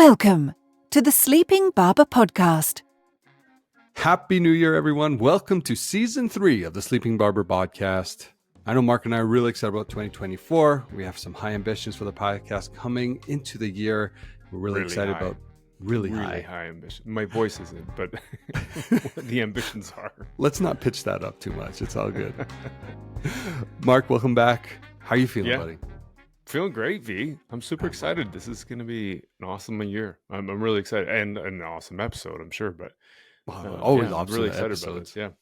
Welcome to the Sleeping Barber podcast. Happy New Year, everyone. Welcome to Season 3 of the Sleeping Barber podcast. I know Mark and I are really excited about 2024. We have some high ambitions for the podcast coming into the year. We're really excited high. about really high ambition. My voice isn't, but the ambitions are. Let's not pitch that up too much. It's all good. Mark, welcome back. How are you feeling, buddy? Feeling great, V. I'm super excited. This is going to be an awesome year. I'm really excited, and an awesome episode, I'm sure. But always awesome. I'm really excited episodes. about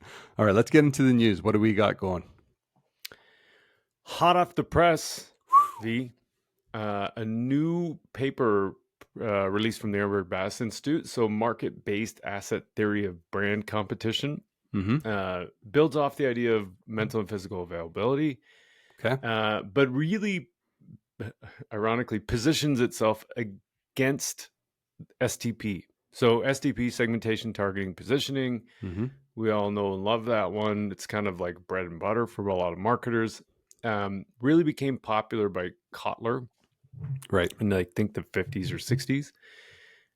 this. All right, let's get into the news. What do we got going? Hot off the press, V. A new paper released from the AMV BBDO Institute. So, market-based asset theory of brand competition builds off the idea of mental and physical availability. Okay, but really, ironically, positions itself against STP. So STP, segmentation, targeting, positioning. We all know and love that one. It's kind of like bread and butter for a lot of marketers. Really became popular by Kotler, right? In I think the 50s or 60s.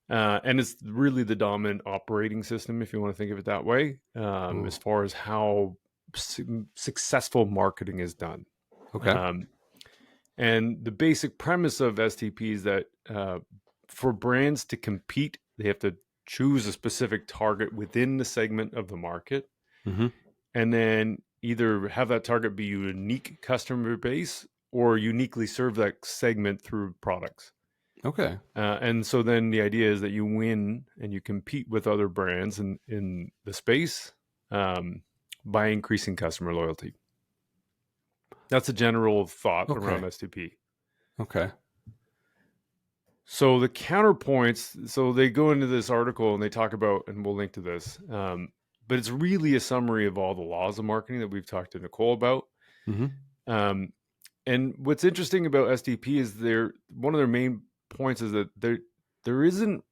And it's really the dominant operating system, if you want to think of it that way, as far as how successful marketing is done. Okay. And the basic premise of STP is that for brands to compete, they have to choose a specific target within the segment of the market, and then either have that target be a unique customer base or uniquely serve that segment through products. Okay. And so then the idea is that you win and you compete with other brands in the space by increasing customer loyalty. That's a general thought around STP. Okay. So the counterpoints, so they go into this article and they talk about, and we'll link to this, but it's really a summary of all the laws of marketing that we've talked to Nicole about. And what's interesting about STP is one of their main points is that there isn't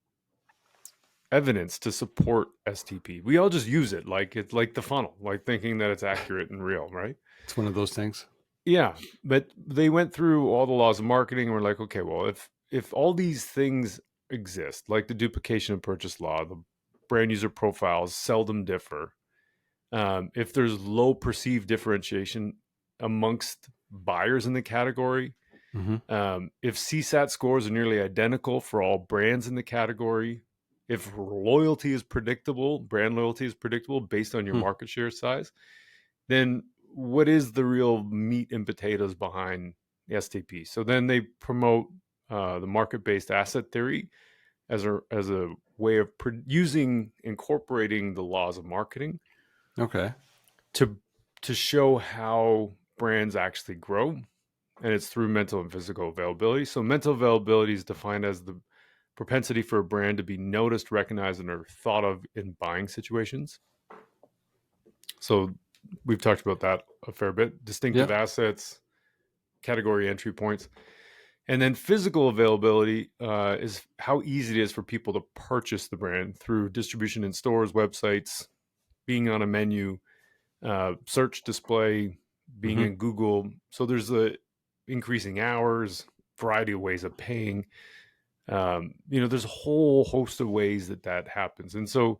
evidence to support STP. We all just use it like it's like the funnel, like thinking that it's accurate and real, right? It's one of those things. Yeah, but they went through all the laws of marketing and were like, okay, well, if all these things exist, like the duplication of purchase law, the brand user profiles seldom differ, if there's low perceived differentiation amongst buyers in the category, if CSAT scores are nearly identical for all brands in the category, if loyalty is predictable, brand loyalty is predictable based on your market share size, then what is the real meat and potatoes behind STP? So then they promote the market-based asset theory as a way of incorporating the laws of marketing. Okay. To show how brands actually grow, and it's through mental and physical availability. So mental availability is defined as the propensity for a brand to be noticed, recognized, and or thought of in buying situations. So we've talked about that a fair bit. Distinctive assets, category entry points. And then physical availability is how easy it is for people to purchase the brand through distribution in stores, websites, being on a menu, search display, being in Google. So there's increasing hours, variety of ways of paying. There's a whole host of ways that happens. And so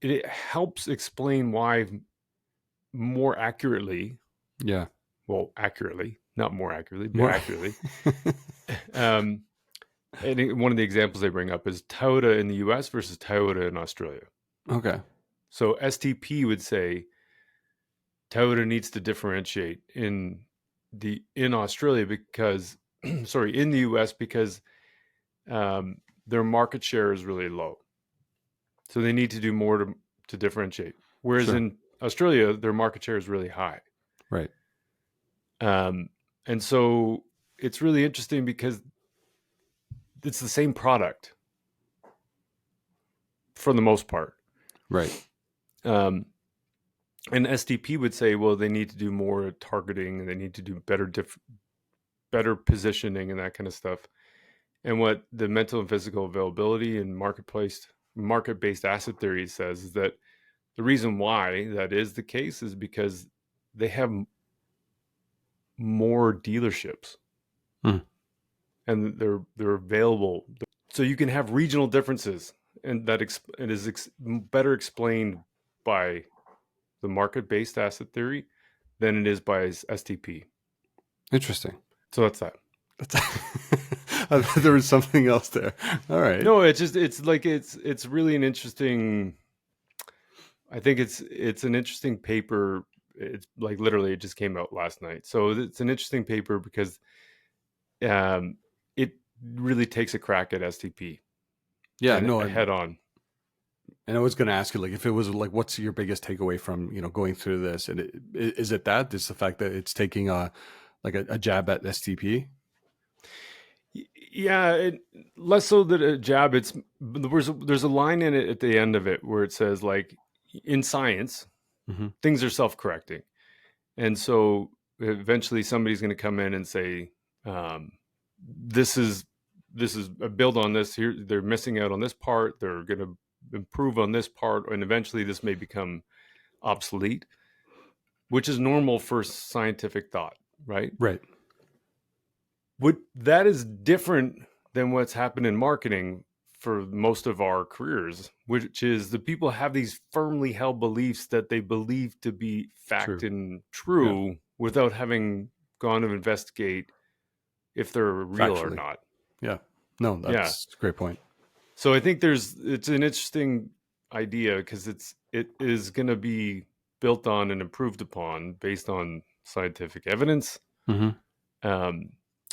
it helps explain why more accurately. Yeah. Well, accurately, not more accurately, more accurately. And one of the examples they bring up is Toyota in the US versus Toyota in Australia. Okay. So STP would say Toyota needs to differentiate in Australia because, in the US because their market share is really low. So they need to do more to differentiate. Whereas in Australia, their market share is really high. Right. And so it's really interesting because it's the same product for the most part. Right. And STP would say, well, they need to do more targeting and they need to do better positioning and that kind of stuff. And what the mental and physical availability and market-based asset theory says is that the reason why that is the case is because they have more dealerships. and they're available. So you can have regional differences, and that it is better explained by the market-based asset theory than it is by STP. Interesting. So that's that. There was something else there. All right. No, it's really an interesting. I think it's an interesting paper. It's like literally it just came out last night. So it's an interesting paper because it really takes a crack at STP. Yeah, head on. And I was going to ask you, like, if it was like, what's your biggest takeaway from, going through this? And is it the fact that it's taking a jab at STP? Yeah, less so that a jab. There's a line in it at the end of it where it says, like, in science, things are self-correcting, and so eventually somebody's going to come in and say, this is a build on this. Here they're missing out on this part. They're going to improve on this part, and eventually this may become obsolete, which is normal for scientific thought, right? Right. What that is different than what's happened in marketing for most of our careers, which is the people have these firmly held beliefs that they believe to be fact and true without having gone to investigate if they're real or not. Yeah. No, that's a great point. So I think it's an interesting idea because it is going to be built on and improved upon based on scientific evidence.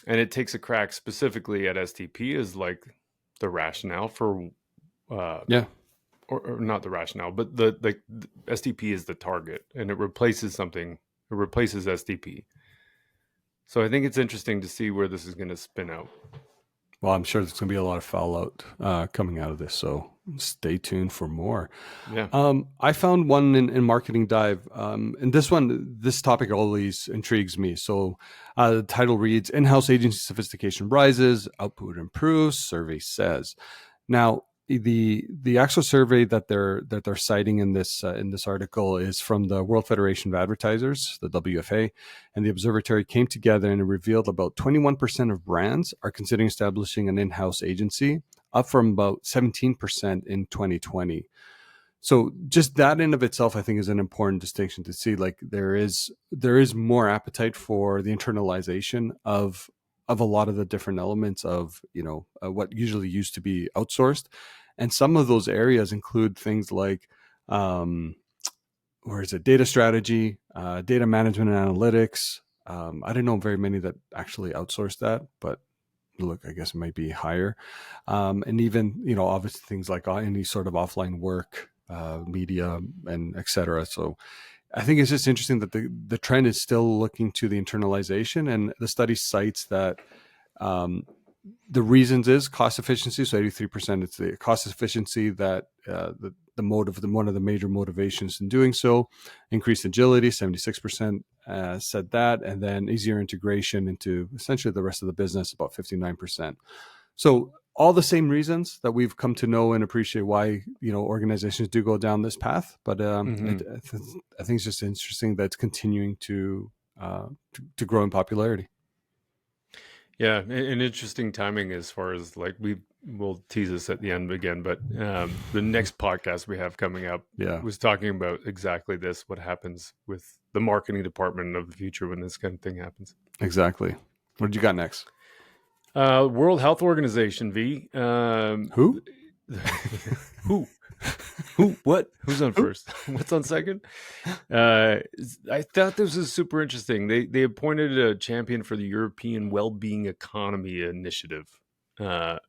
And it takes a crack specifically at STP as like the rationale for, or not the rationale, but the STP is the target, and it replaces something. It replaces STP. So I think it's interesting to see where this is going to spin out. Well, I'm sure there's going to be a lot of fallout coming out of this, so stay tuned for more. Yeah. I found one in MarketingDive, and this topic always intrigues me. So the title reads, "In-house agency sophistication rises, output improves, survey says." Now, the actual survey that they're citing in this article is from the World Federation of Advertisers, the WFA, and the observatory came together and it revealed about 21% of brands are considering establishing an in-house agency, up from about 17% in 2020. So just that in of itself, I think, is an important distinction to see. Like there is more appetite for the internalization of a lot of the different elements of what usually used to be outsourced. And some of those areas include things like, data strategy, data management and analytics. I don't know very many that actually outsource that, but look, I guess it might be higher. And even, obviously things like any sort of offline work, media, and et cetera. So I think it's just interesting that the trend is still looking to the internalization, and the study cites that the reasons is cost efficiency. So 83%, it's the cost efficiency that one of the major motivations in doing so. Increased agility, 76% said that, and then easier integration into essentially the rest of the business, about 59%. So all the same reasons that we've come to know and appreciate why organizations do go down this path. But I think it's just interesting that it's continuing to grow in popularity. Yeah, an interesting timing as far as like we'll tease this at the end again, but the next podcast we have coming up was talking about exactly this: what happens with the marketing department of the future when this kind of thing happens. Exactly. What did you got next? World Health Organization, V. Who? Who? What? Who's on first? What's on second? I thought this was super interesting. They appointed a champion for the European Wellbeing Economy Initiative. Okay.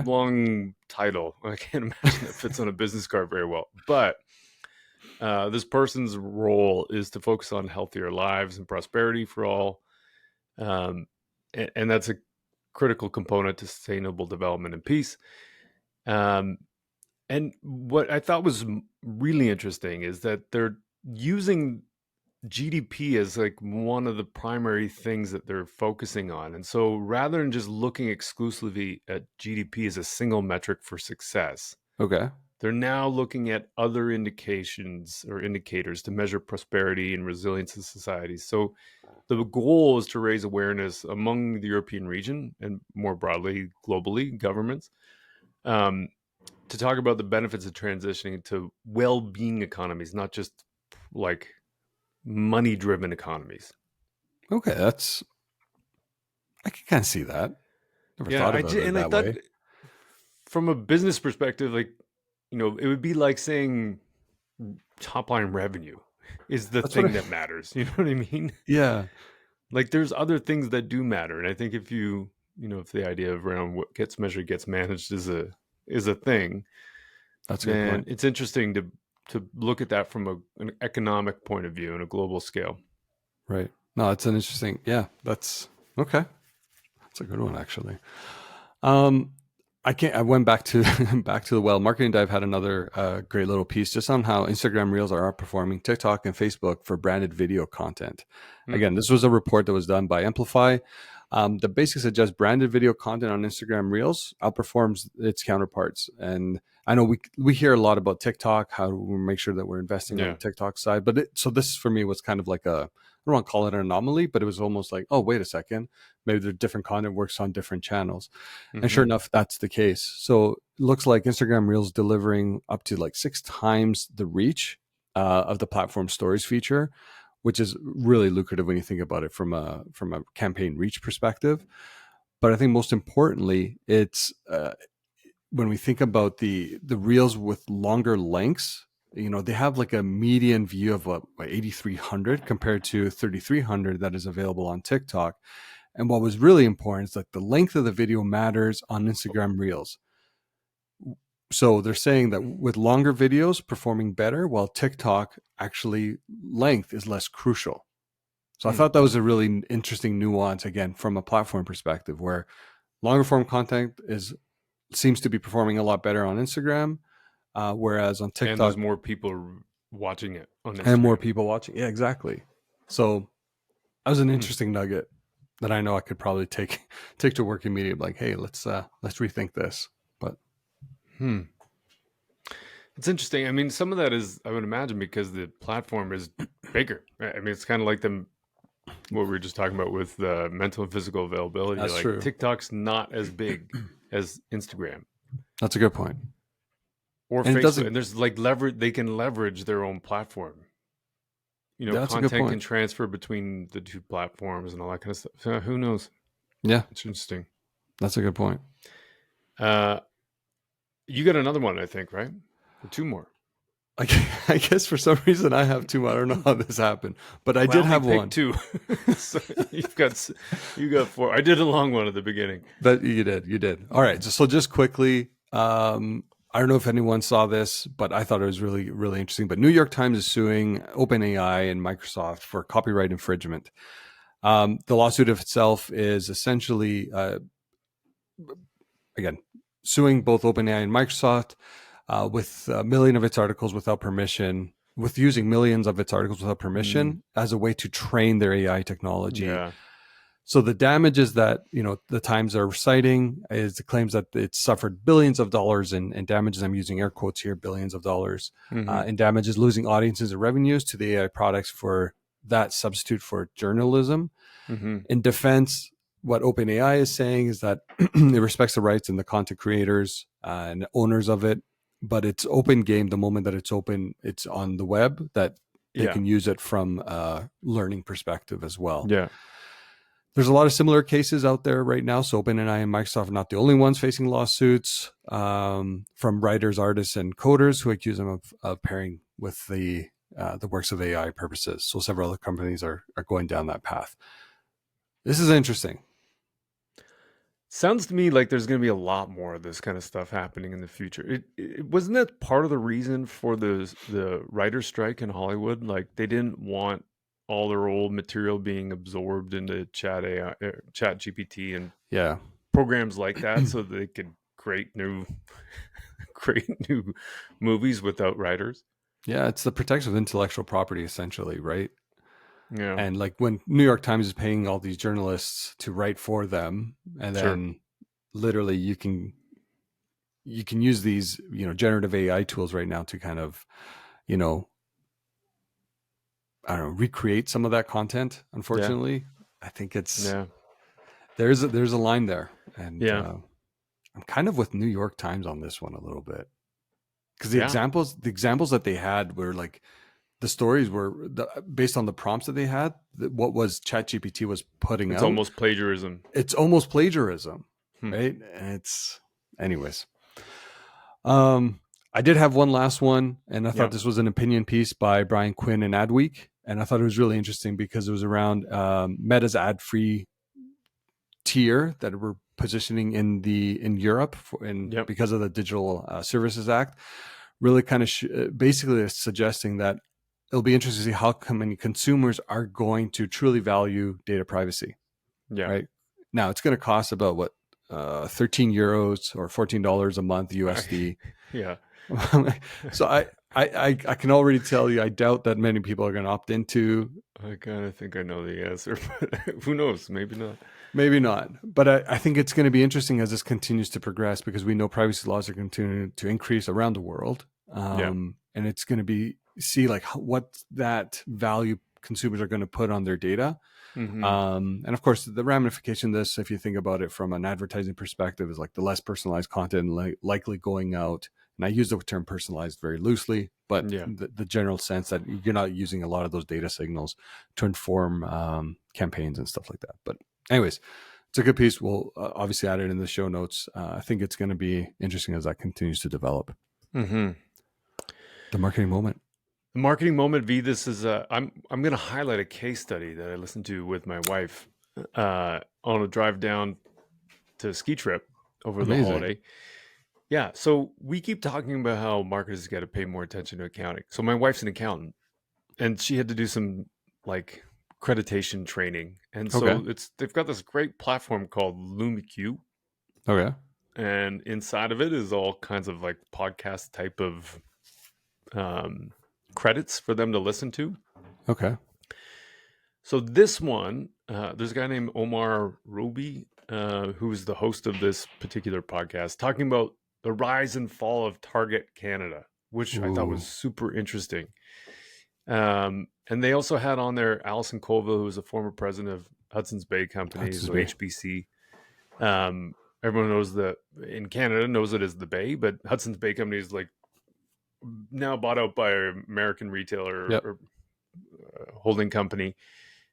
Long title. I can't imagine it fits on a business card very well. But this person's role is to focus on healthier lives and prosperity for all. And that's a critical component to sustainable development and peace. And what I thought was really interesting is that they're using GDP as like one of the primary things that they're focusing on. And so rather than just looking exclusively at GDP as a single metric for success, okay, They're now looking at other indications or indicators to measure prosperity and resilience of societies. So the goal is to raise awareness among the European region and more broadly, globally, governments, to talk about the benefits of transitioning to well-being economies, not just like money-driven economies. Okay, I can kind of see that. Never thought about it that thought way. from a business perspective, like, it would be like saying top line revenue is the thing that matters. You know what I mean? Yeah. Like there's other things that do matter. And I think if if the idea of around what gets measured gets managed is a thing, That's a good then point. it's interesting to look at that from an economic point of view and a global scale. Right. No, it's an interesting. Yeah, that's okay. That's a good one, actually. I went back to the well. MarketingDive had another great little piece just on how Instagram Reels are outperforming TikTok and Facebook for branded video content. Again, this was a report that was done by Amplify. That basically suggests branded video content on Instagram Reels outperforms its counterparts. And I know we hear a lot about TikTok, how we make sure that we're investing on the TikTok side. But so this for me was kind of like I don't want to call it an anomaly, but it was almost like, oh, wait a second, maybe the different content works on different channels. And sure enough, that's the case. So it looks like Instagram Reels delivering up to like 6 times the reach of the platform stories feature, which is really lucrative when you think about it from a campaign reach perspective. But I think most importantly, it's when we think about the Reels with longer lengths, they have like a median view of 8,300 compared to 3,300 that is available on TikTok. And what was really important is like the length of the video matters on Instagram Reels. So they're saying that with longer videos performing better, while TikTok actually length is less crucial. So I thought that was a really interesting nuance, again, from a platform perspective, where longer form content seems to be performing a lot better on Instagram, whereas on TikTok, and there's more people watching it on Instagram. And more people watching. Yeah, exactly. So that was an interesting nugget that I know I could probably take to work immediately. Like, hey, let's rethink this. But it's interesting. I mean, some of that is, I would imagine, because the platform is bigger. I mean, it's kind of like what we were just talking about with the mental and physical availability. That's like true. TikTok's not as big as Instagram. That's a good point. Or Facebook. And there's like they can leverage their own platform. That's a good content point. can transfer between the two platforms and all that kind of stuff. So who knows? Yeah. It's interesting. That's a good point. You got another one, I think, right? Or 2 more. I guess for some reason I have 2. I don't know how this happened, but I did have one. 2. So you got 4. I did a long one at the beginning. But you did. All right. So just quickly, I don't know if anyone saw this, but I thought it was really, really interesting. But New York Times is suing OpenAI and Microsoft for copyright infringement. The lawsuit of itself is essentially, again, suing both OpenAI and Microsoft with a million of its articles without permission, with using millions of its articles without permission as a way to train their AI technology. Yeah. So the damages that the Times are citing is the claims that it suffered billions of dollars in damages. I'm using air quotes here, billions of dollars in damages, losing audiences and revenues to the AI products for that substitute for journalism. In defense, what OpenAI is saying is that it respects the rights and the content creators and owners of it, but it's open game the moment that it's open, it's on the web, that they can use it from a learning perspective as well. Yeah. There's a lot of similar cases out there right now. So OpenAI and Microsoft are not the only ones facing lawsuits from writers, artists, and coders who accuse them of pairing with the works of AI purposes. So several other companies are going down that path. This is interesting. Sounds to me like there's going to be a lot more of this kind of stuff happening in the future. Wasn't that part of the reason for the writer's strike in Hollywood? Like they didn't want all their old material being absorbed into Chat GPT and programs like that, so they could create new movies without writers. Yeah, it's the protection of intellectual property, essentially, right? Yeah. And like when New York Times is paying all these journalists to write for them, and then literally you can you can use these, generative AI tools right now to kind of, I don't know, recreate some of that content. Unfortunately, I think there's a line there, and I'm kind of with New York Times on this one a little bit, because the examples that they had were like, the stories were based on the prompts that they had. What was ChatGPT was putting out. It's almost plagiarism. It's almost plagiarism, right? And anyways. I did have one last one, and I thought this was an opinion piece by Brian Quinn in Adweek, and I thought it was really interesting because it was around Meta's ad-free tier that we're positioning in Europe because of the Digital Services Act. Really kind of basically suggesting that it'll be interesting to see how many consumers are going to truly value data privacy. Yeah. Right now, it's going to cost about 13 euros or $14 a month USD. Yeah. So I can already tell you, I doubt that many people are going to opt into. I kind of think I know the answer, but who knows? Maybe not. Maybe not. But I think it's going to be interesting as this continues to progress, because we know privacy laws are continuing to increase around the world. And it's going to see like what that value consumers are going to put on their data. Mm-hmm. And of course, the ramification of this, if you think about it from an advertising perspective, is like the less personalized content likely going out. And I use the term personalized very loosely, but the general sense that you're not using a lot of those data signals to inform campaigns and stuff like that. But anyways, it's a good piece. We'll obviously add it in the show notes. I think it's going to be interesting as that continues to develop. Mm-hmm. The marketing moment. The marketing moment, V. This is I'm going to highlight a case study that I listened to with my wife on a drive down to a ski trip over the holiday. Yeah, so we keep talking about how marketers got to pay more attention to accounting. So my wife's an accountant, and she had to do some like accreditation training, and so they've got this great platform called LumiQ. Okay. And inside of it is all kinds of like podcast type of credits for them to listen to. Okay. So this one, there's a guy named Omar Roby, who's the host of this particular podcast, talking about the rise and fall of Target Canada, which I thought was super interesting. And they also had on there Alison Colville, who was a former president of Hudson's Bay Company, so HBC. Everyone knows that in Canada knows it as the Bay, but Hudson's Bay Company is like now bought out by an American retailer or holding company.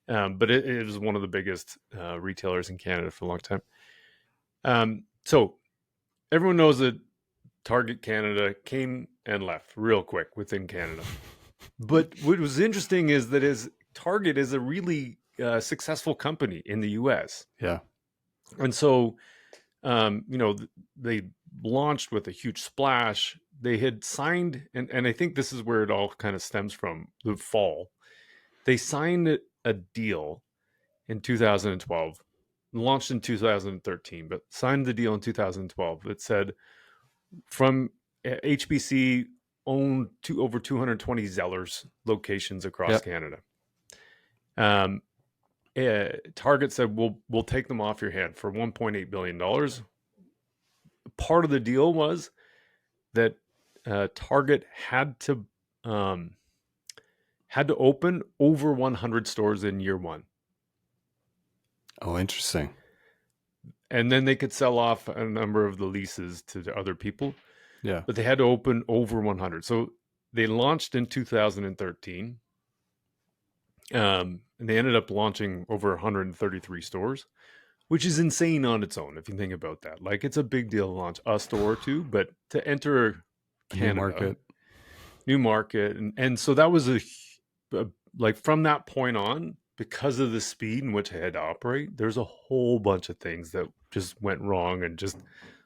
But it is one of the biggest retailers in Canada for a long time. So everyone knows that Target Canada came and left real quick within Canada. But what was interesting is that Target is a really successful company in the US. Yeah. And so, they launched with a huge splash. They had signed, and I think this is where it all kind of stems from, the fall. They signed a deal in 2012, launched in 2013, but signed the deal in 2012 that said from HBC owned over 220 Zellers locations across Canada. Target said, we'll take them off your hand for $1.8 billion. Part of the deal was that Target had to open over 100 stores in year one. Oh, interesting. And then they could sell off a number of the leases to other people. Yeah. But they had to open over 100. So they launched in 2013. And they ended up launching over 133 stores, which is insane on its own if you think about that. Like, it's a big deal to launch a store or two, but to enter Canada, new market. And so that was like from that point on, because of the speed in which it had to operate, there's a whole bunch of things that just went wrong and just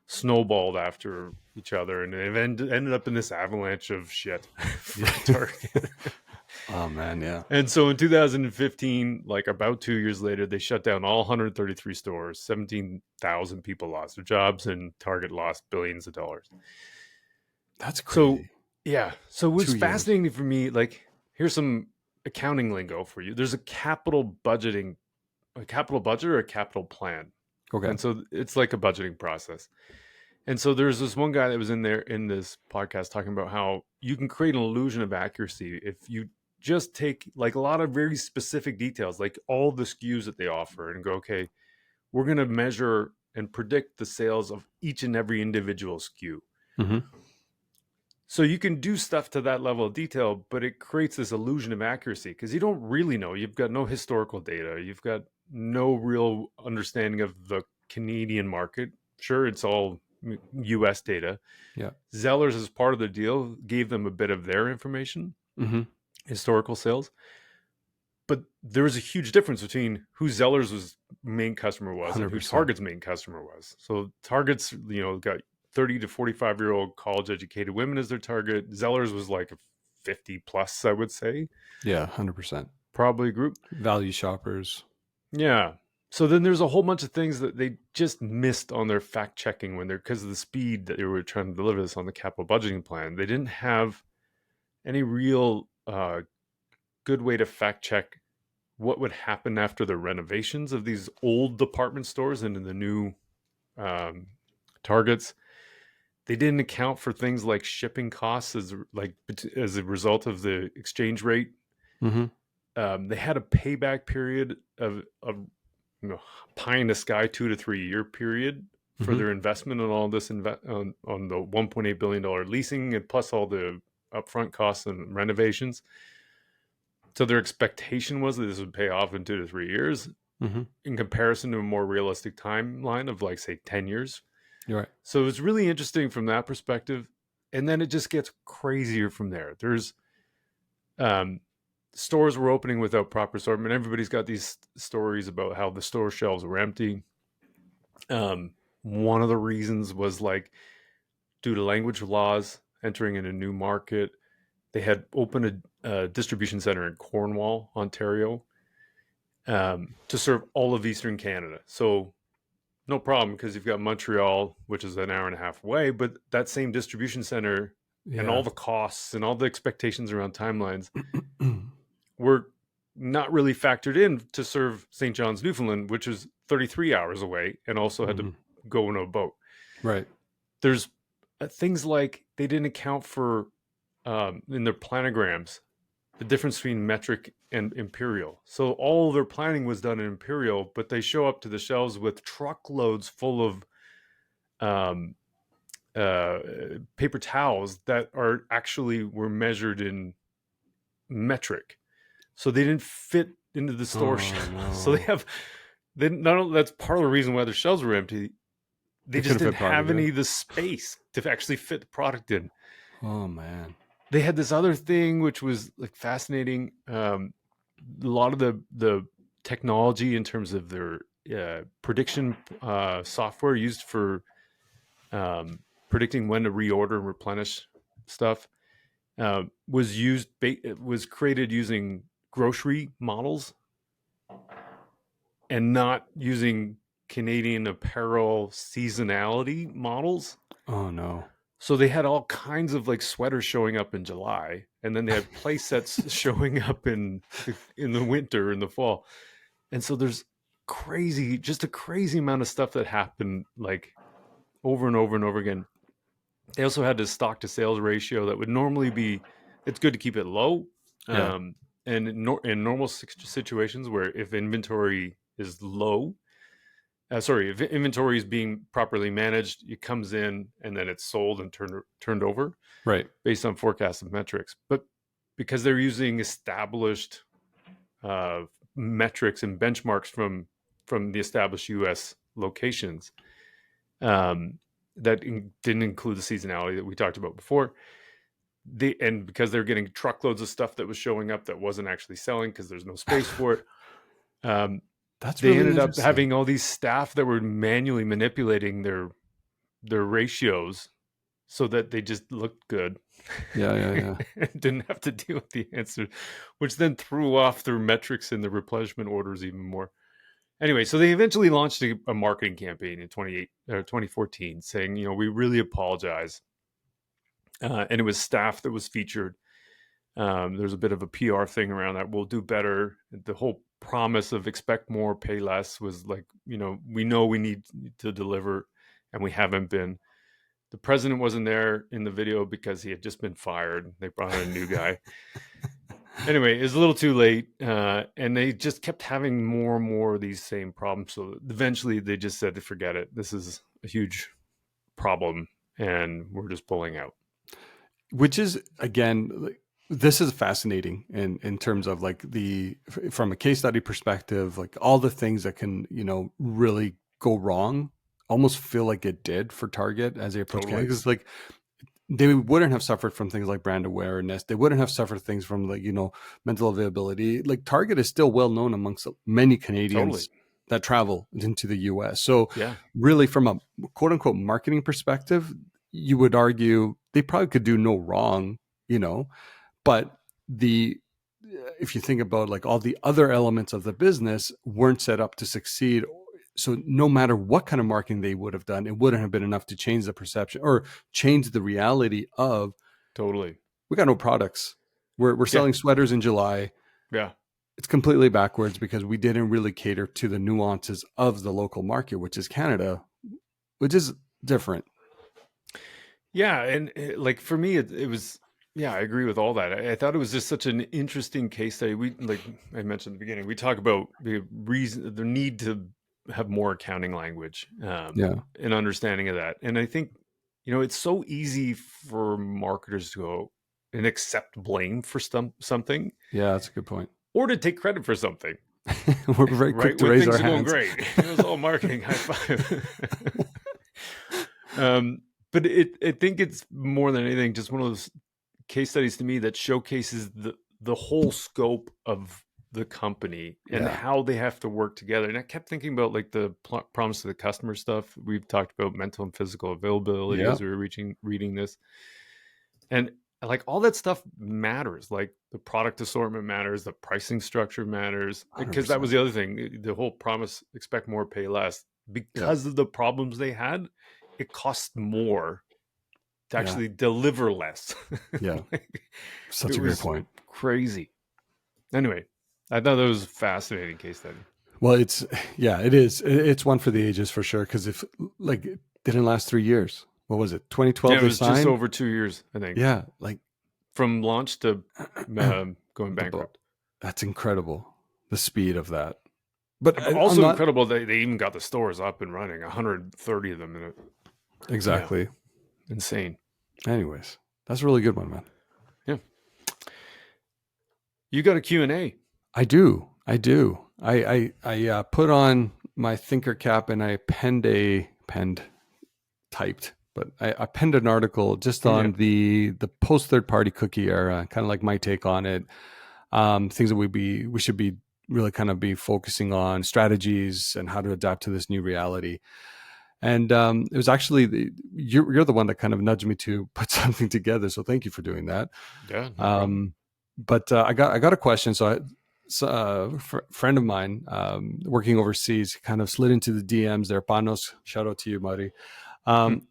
snowballed after each other. And it ended up in this avalanche of shit for Target. Oh, man, yeah. And so in 2015, like about 2 years later, they shut down all 133 stores. 17,000 people lost their jobs, and Target lost billions of dollars. That's crazy. So, yeah. So it was fascinating for me. Like, here's some accounting lingo for you. There's a capital budget or a capital plan. Okay. And so it's like a budgeting process. And so there's this one guy that was in there in this podcast talking about how you can create an illusion of accuracy if you just take like a lot of very specific details, like all the SKUs that they offer, and go, okay, we're going to measure and predict the sales of each and every individual SKU. Mm-hmm. So you can do stuff to that level of detail, but it creates this illusion of accuracy because you don't really know. You've got no historical data. You've got no real understanding of the Canadian market. Sure, it's all US data. Yeah. Zellers, as part of the deal, gave them a bit of their information, historical sales. But there was a huge difference between who Zellers' main customer was 100%. And who Target's main customer was. So Target's, got 30 to 45-year-old college-educated women as their target. Zellers was like 50 plus, I would say. Yeah, 100%. Probably group. Value shoppers. Yeah. So then there's a whole bunch of things that they just missed on their fact checking because of the speed that they were trying to deliver this on the capital budgeting plan. They didn't have any real good way to fact check what would happen after the renovations of these old department stores into the new Targets. They didn't account for things like shipping costs as a result of the exchange rate. Mm-hmm. They had a payback period of pie in the sky 2 to 3 year period for their investment in all this on the $1.8 billion leasing and plus all the upfront costs and renovations. So their expectation was that this would pay off in 2 to 3 years in comparison to a more realistic timeline of like, say, 10 years. You're right. So it's really interesting from that perspective. And then it just gets crazier from there. There's stores were opening without proper assortment. Everybody's got these stories about how the store shelves were empty. One of the reasons was like due to language laws entering in a new market. They had opened a distribution center in Cornwall, Ontario, to serve all of Eastern Canada. So no problem because you've got Montreal, which is an hour and a half away, but that same distribution center and all the costs and all the expectations around timelines were not really factored in to serve St. John's, Newfoundland, which is 33 hours away and also had to go in a boat. Right. There's things like they didn't account for in their planograms the difference between metric and imperial. So all their planning was done in imperial, but they show up to the shelves with truckloads full of paper towels that were measured in metric. So they didn't fit into the store shelves. No. So that's part of the reason why their shelves were empty. They just didn't have any of the space to actually fit the product in. Oh man. They had this other thing which was like fascinating. A lot of the technology in terms of their prediction software used for predicting when to reorder and replenish stuff was created using grocery models and not using Canadian apparel seasonality models. Oh no. So they had all kinds of like sweaters showing up in July, and then they had play sets showing up in the winter and the fall. And so there's just a crazy amount of stuff that happened like over and over and over again. They also had this stock to sales ratio that would normally it's good to keep it low. Yeah. And in normal situations where if inventory is low, if inventory is being properly managed, it comes in and then it's sold and turned over, right, based on forecasted metrics. But because they're using established metrics and benchmarks from the established U.S. locations, that didn't include the seasonality that we talked about before. And because they're getting truckloads of stuff that was showing up that wasn't actually selling because there's no space for it. They ended up having all these staff that were manually manipulating their ratios so that they just looked good. Yeah. Didn't have to deal with the answer, which then threw off their metrics and the replenishment orders even more. Anyway, so they eventually launched a marketing campaign in 2014 saying, we really apologize. And it was staff that was featured. There's a bit of a PR thing around that. We'll do better. The whole promise of expect more, pay less was like, we know we need to deliver and we haven't been. The president wasn't there in the video because he had just been fired. They brought in a new guy. Anyway, it was a little too late, and they just kept having more and more of these same problems. So eventually they just said to forget it. This is a huge problem, and we're just pulling out. Which is, again, this is fascinating in terms of like from a case study perspective, like all the things that can, really go wrong, almost feel like it did for Target as they approach Canada. Because like they wouldn't have suffered from things like brand awareness. They wouldn't have suffered things from like, mental availability. Like Target is still well known amongst many Canadians that travel into the US. So really from a quote unquote marketing perspective, you would argue they probably could do no wrong, but if you think about like all the other elements of the business weren't set up to succeed. So no matter what kind of marketing they would have done, it wouldn't have been enough to change the perception or change the reality of we got no products. We're selling sweaters in July. Yeah. It's completely backwards because we didn't really cater to the nuances of the local market, which is Canada, which is different. Yeah. And like for me, it was, I agree with all that. I thought it was just such an interesting case study. We, like I mentioned at the beginning, we talk about the need to have more accounting language and understanding of that. And I think, it's so easy for marketers to go and accept blame for something. Yeah, that's a good point. Or to take credit for something. We're very quick to raise our hands. Going great. It was all marketing. High five. But I think it's more than anything just one of those case studies to me that showcases the whole scope of the company and how they have to work together. And I kept thinking about like the promise to the customer stuff. We've talked about mental and physical availability as we were reading this. And like all that stuff matters. Like the product assortment matters, the pricing structure matters. Because that was the other thing. The whole promise, expect more, pay less. Because of the problems they had, it cost more to actually deliver less. Yeah. Such a great point. Crazy. Anyway, I thought that was a fascinating case study. Well, it is. It's one for the ages for sure. Because if like it didn't last 3 years, what was it? 2012. Yeah, it was just over 2 years, I think. Yeah, like from launch to going bankrupt. That's incredible. The speed of that, but also incredible. They even got the stores up and running. 130 of them in it. Exactly. Yeah. Insane. Anyways, that's a really good one, man. Yeah. You got a Q&A. I do. I put on my thinker cap and I typed, but I penned an article just on the post third party cookie era, kind of like my take on it. Things that we should be really kind of be focusing on, strategies and how to adapt to this new reality. And it was actually you're the one that kind of nudged me to put something together. So thank you for doing that. Yeah. No but I got a question. So a friend of mine working overseas kind of slid into the DMs there. Panos, shout out to you, Mari.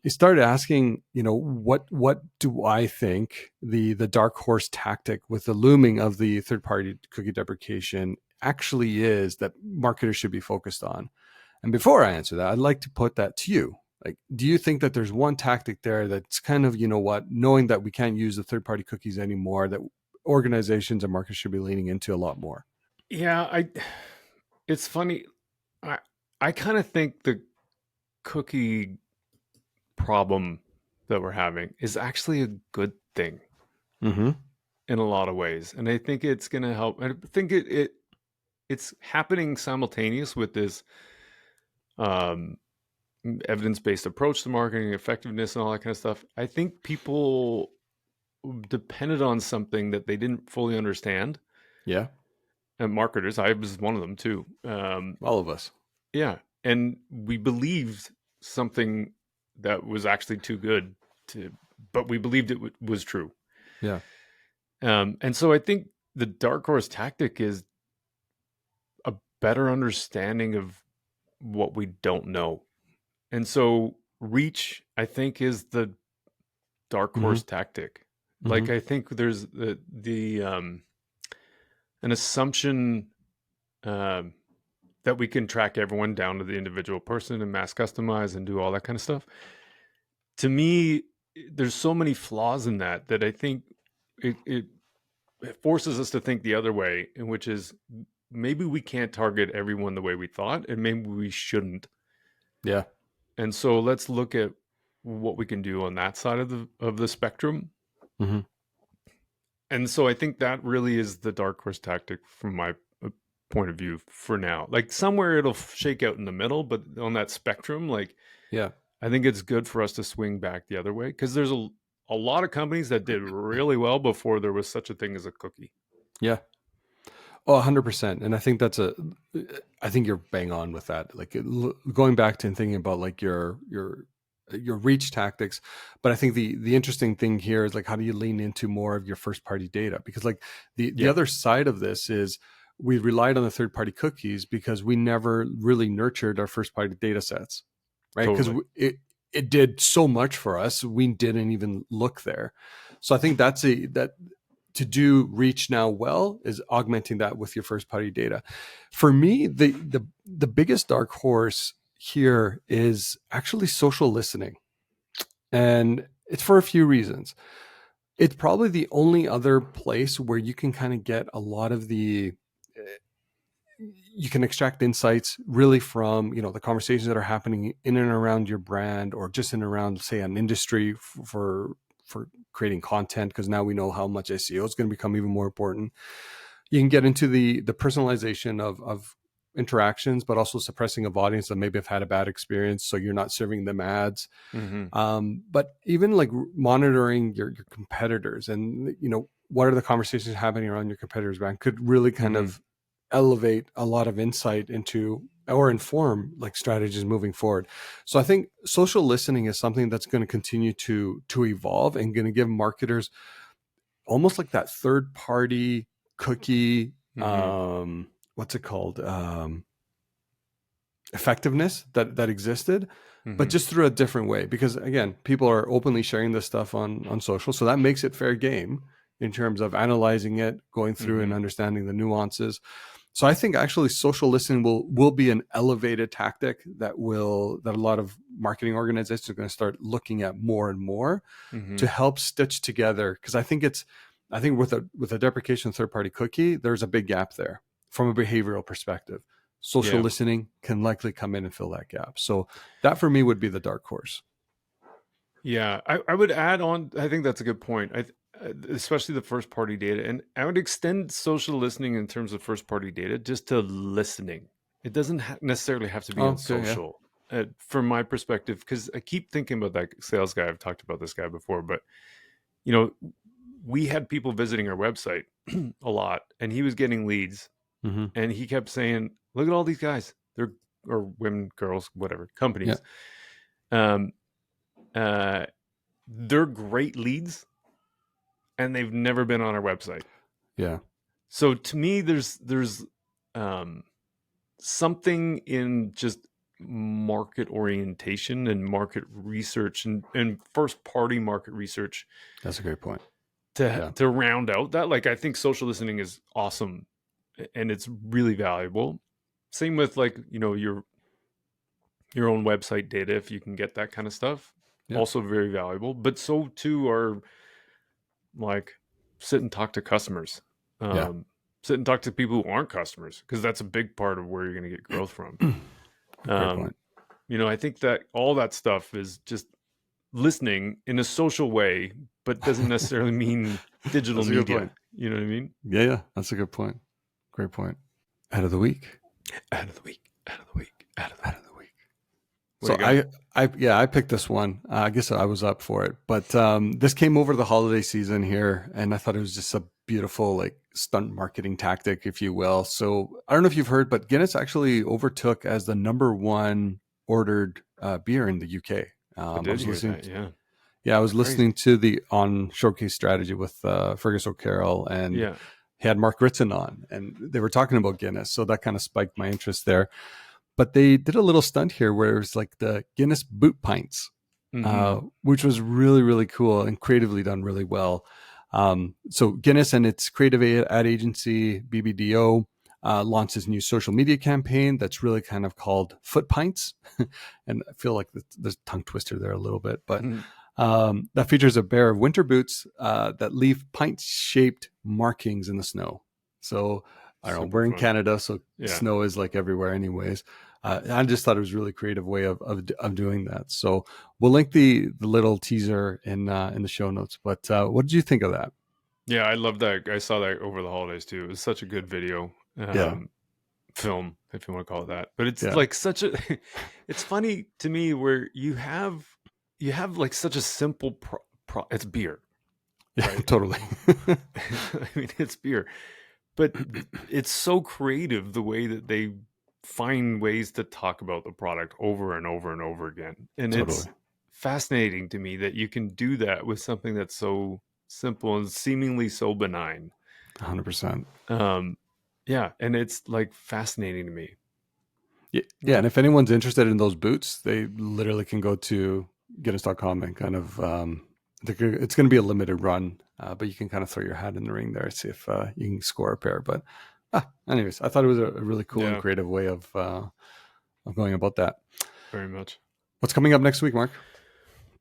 He started asking, what do I think the dark horse tactic with the looming of the third party cookie deprecation actually is that marketers should be focused on? And before I answer that, I'd like to put that to you. Like, do you think that there's one tactic there that's kind of, knowing that we can't use the third party cookies anymore, that organizations and markets should be leaning into a lot more? Yeah, it's funny. I kind of think the cookie problem that we're having is actually a good thing in a lot of ways. And I think it's going to help. I think it's happening simultaneous with this evidence-based approach to marketing, effectiveness and all that kind of stuff. I think people depended on something that they didn't fully understand. Yeah. And marketers, I was one of them too. All of us. Yeah. And we believed something that was actually too good but we believed it was true. Yeah. And so I think the dark horse tactic is a better understanding of what we don't know. And so reach, I think, is the dark horse tactic. Like, I think there's an assumption that we can track everyone down to the individual person and mass customize and do all that kind of stuff. to me, there's so many flaws in that I think it forces us to think the other way, and which is maybe we can't target everyone the way we thought, and maybe we shouldn't. Yeah. And so let's look at what we can do on that side of the spectrum. Mm-hmm. And so I think that really is the dark horse tactic from my point of view for now. Like somewhere it'll shake out in the middle, but on that spectrum, like, Yeah, I think it's good for us to swing back the other way, because there's a lot of companies that did really well before there was such a thing as a cookie. yeah. Oh, 100%. And I think I think you're bang on with that. Like going back to and thinking about like your reach tactics. But I think the interesting thing here is like, how do you lean into more of your first party data? Because like the other side of this is we relied on the third party cookies because we never really nurtured our first party data sets, right? Because Totally. it did so much for us. We didn't even look there. So I think that to do reach now well is augmenting that with your first party data. For me, the biggest dark horse here is actually social listening. And it's for a few reasons. It's probably the only other place where you can kind of get a lot of you can extract insights really from, the conversations that are happening in and around your brand, or just in and around, say, an industry for creating content, because now we know how much SEO is going to become even more important. You can get into the personalization of interactions, but also suppressing of audience that maybe have had a bad experience, so you're not serving them ads. Mm-hmm. But even like monitoring your competitors, and what are the conversations happening around your competitors' brand could really kind of elevate a lot of insight into or inform like strategies moving forward. So I think social listening is something that's going to continue to evolve and going to give marketers almost like that third party cookie, what's it called? Effectiveness that existed, but just through a different way. Because again, people are openly sharing this stuff on social. So that makes it fair game in terms of analyzing it, going through and understanding the nuances. So I think actually social listening will be an elevated tactic that a lot of marketing organizations are going to start looking at more and more to help stitch together. Because I think with a deprecation of third-party cookie, there's a big gap there from a behavioral perspective. Social listening can likely come in and fill that gap. So that for me would be the dark horse. Yeah, I would add on. I think that's a good point. Especially the first party data, and I would extend social listening in terms of first party data just to listening. It doesn't necessarily have to be on social, from my perspective, because I keep thinking about that sales guy. I've talked about this guy before, but we had people visiting our website a lot, and he was getting leads, and he kept saying, "Look at all these guys. They're or women, girls, whatever companies. They're great leads." And they've never been on our website. Yeah. So to me, there's something in just market orientation and market research and first party market research. That's a great point. To round out that, like, I think social listening is awesome and it's really valuable. Same with like, your own website data, if you can get that kind of stuff, also very valuable. But so too are like sit and talk to customers, sit and talk to people who aren't customers, because that's a big part of where you're going to get growth from. I think that all that stuff is just listening in a social way, but doesn't necessarily mean digital media. You know what I mean? Yeah. That's a good point. Great point. Ad of the week. So I picked this one. I guess I was up for it, but this came over the holiday season here, and I thought it was just a beautiful like stunt marketing tactic, if you will. So I don't know if you've heard, but Guinness actually overtook as the number one ordered beer in the UK. I was listening to the on Showcase Strategy with Fergus O'Carroll, and he had Mark Ritson on, and they were talking about Guinness, so that kind of spiked my interest there. But they did a little stunt here where it was like the Guinness boot pints, which was really, really cool and creatively done really well. So Guinness and its creative ad agency, BBDO, launched this new social media campaign that's really kind of called Foot Pints. And I feel like there's a tongue twister there a little bit. But that features a pair of winter boots that leave pint-shaped markings in the snow. So I don't know, we're in Canada, so snow is like everywhere anyways. I just thought it was a really creative way of doing that. So we'll link the little teaser in the show notes. But what did you think of that? Yeah, I love that. I saw that over the holidays too. It was such a good video. Film, if you want to call it that. But it's like such a it's funny to me where you have like such a simple it's beer. Right? Yeah, totally. I mean, it's beer. But it's so creative the way that they find ways to talk about the product over and over and over again. And it's fascinating to me that you can do that with something that's so simple and seemingly so benign. 100%. Yeah, and it's like fascinating to me. Yeah, and if anyone's interested in those boots, they literally can go to Guinness.com and kind of it's going to be a limited run, but you can kind of throw your hat in the ring there, see if you can score a pair. But anyways, I thought it was a really cool and creative way of going about that. Very much. What's coming up next week, Mark?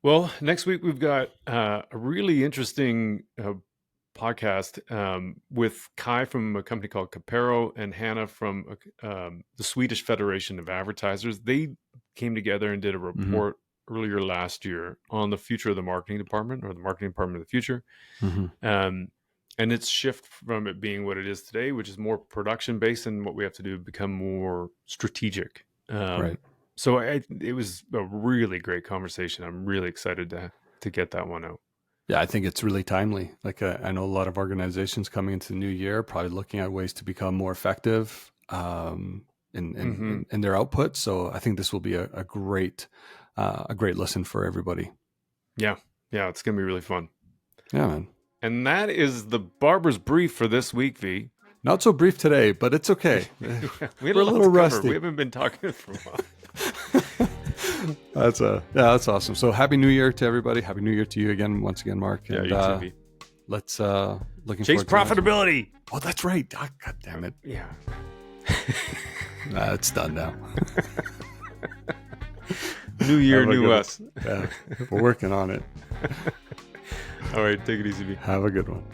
Well, next week we've got a really interesting podcast with Kai from a company called Capero and Hannah from the Swedish Federation of Advertisers. They came together and did a report earlier last year on the future of the marketing department, or the marketing department of the future. And its shift from it being what it is today, which is more production based, and what we have to do to become more strategic. Right. So it was a really great conversation. I'm really excited to get that one out. Yeah, I think it's really timely. Like I know a lot of organizations coming into the new year, probably looking at ways to become more effective in their output. So I think this will be a great listen for everybody. Yeah, it's gonna be really fun. Yeah, man. And that is the Barber's Brief for this week, V. Not so brief today, but it's okay. We're a little rusty. We haven't been talking for a while. That's awesome. So happy New Year to everybody. Happy New Year to you again, once again, Mark. And, you too, V. Let's looking chase profitability. Oh, that's right. Oh, God damn it. Yeah. It's done now. New year, new us. Yeah, we're working on it. All right, take it easy, V. Have a good one.